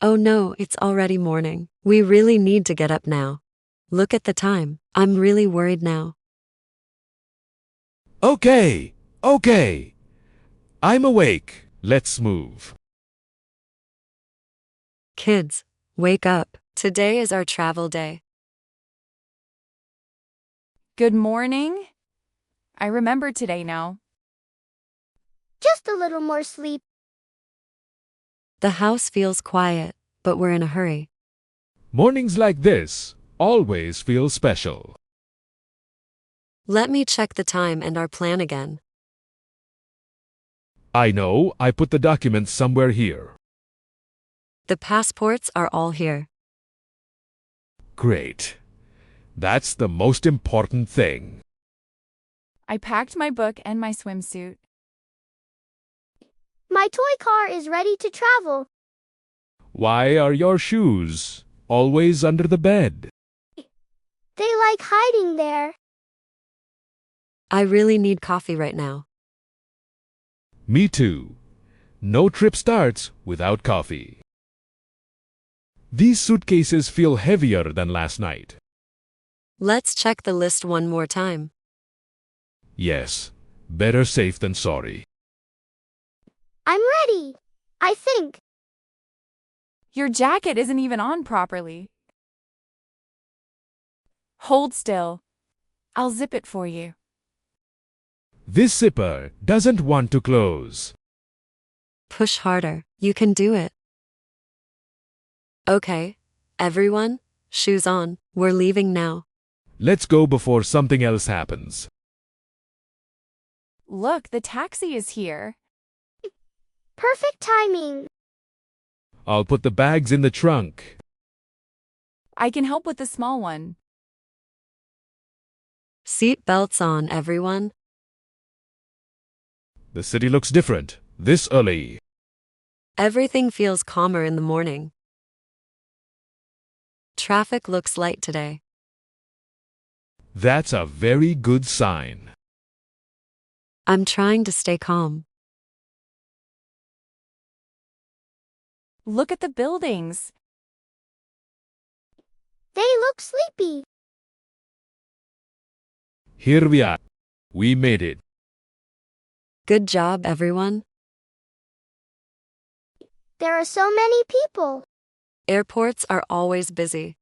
Oh no, it's already morning. We really need to get up now. Look at the time. I'm really worried now. Okay, okay. I'm awake. Let's move. Kids, wake up. Today is our travel day. Good morning. I remember today now. Just a little more sleep. The house feels quiet, but we're in a hurry. Mornings like this always feel special. Let me check the time and our plan again. I know I put the documents somewhere here. The passports are all here. Great. That's the most important thing. I packed my book and my swimsuit. My toy car is ready to travel. Why are your shoes always under the bed? They like hiding there. I really need coffee right now. Me too. No trip starts without coffee. These suitcases feel heavier than last night. Let's check the list one more time. Yes, better safe than sorry. I'm ready. I think. Your jacket isn't even on properly. Hold still. I'll zip it for you. This zipper doesn't want to close. Push harder. You can do it. Okay, everyone, shoes on. We're leaving now. Let's go before something else happens. Look, the taxi is here. Perfect timing. I'll put the bags in the trunk. I can help with the small one. Seat belts on, everyone. The city looks different this early. Everything feels calmer in the morning. Traffic looks light today. That's a very good sign. I'm trying to stay calm. Look at the buildings. They look sleepy. Here we are. We made it. Good job, everyone. There are so many people. Airports are always busy.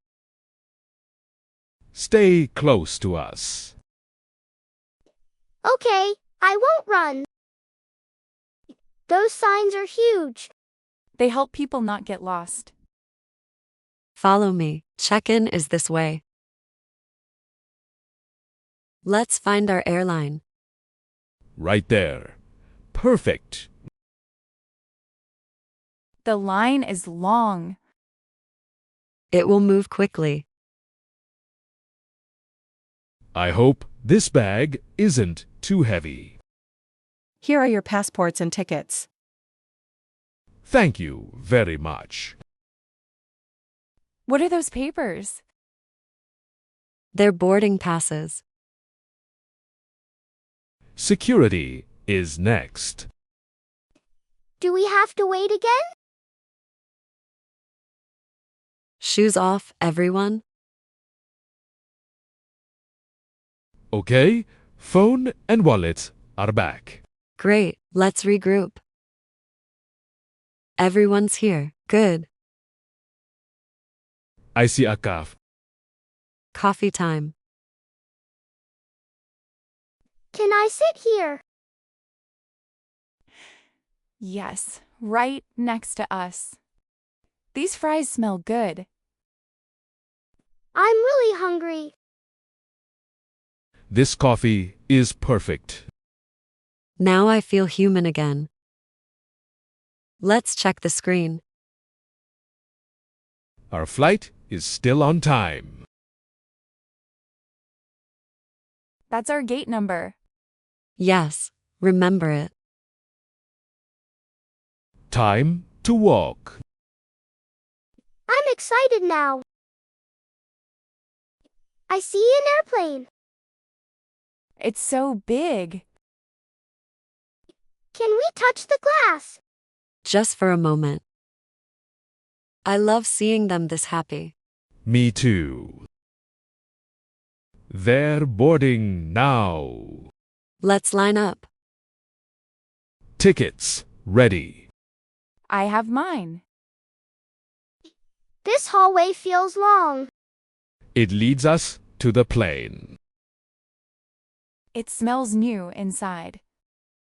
Stay close to us. Okay, I won't run. Those signs are huge. They help people not get lost. Follow me. Check-in is this way. Let's find our airline. Right there. Perfect. The line is long. It will move quickly. I hope this bag isn't too heavy. Here are your passports and tickets. Thank you very much. What are those papers? They're boarding passes. Security is next. Do we have to wait again? Shoes off, everyone. Okay, phone and wallet are back. Great, let's regroup. Everyone's here. Good. I see a calf. Coffee time. Can I sit here? Yes, right next to us. These fries smell good. I'm really hungry. This coffee is perfect. Now I feel human again. Let's check the screen. Our flight is still on time. That's our gate number. Yes, remember it. Time to walk. I'm excited now. I see an airplane. It's so big. Can we touch the glass? Just for a moment. I love seeing them this happy. Me too. They're boarding now. Let's line up. Tickets ready. I have mine. This hallway feels long. It leads us to the plane. It smells new inside.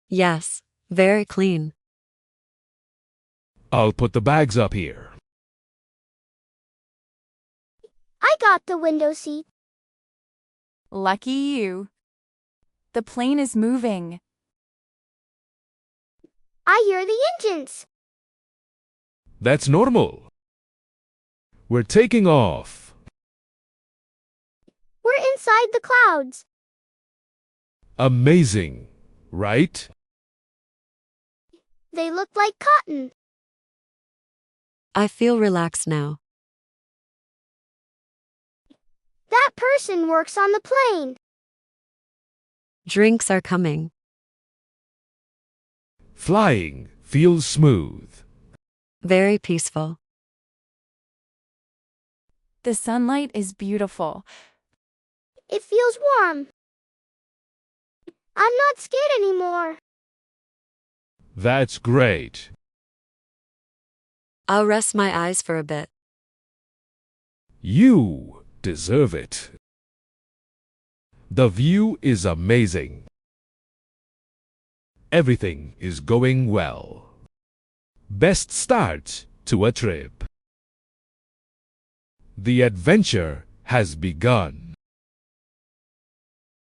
Yes, very clean. I'll put the bags up here. I got the window seat. Lucky you. The plane is moving. I hear the engines. That's normal. We're taking off. We're inside the clouds. Amazing, right? They look like cotton. I feel relaxed now. That person works on the plane. Drinks are coming. Flying feels smooth. Very peaceful. The sunlight is beautiful. It feels warm. I'm not scared anymore. That's great. I'll rest my eyes for a bit. You deserve it. The view is amazing. Everything is going well. Best start to a trip. The adventure has begun.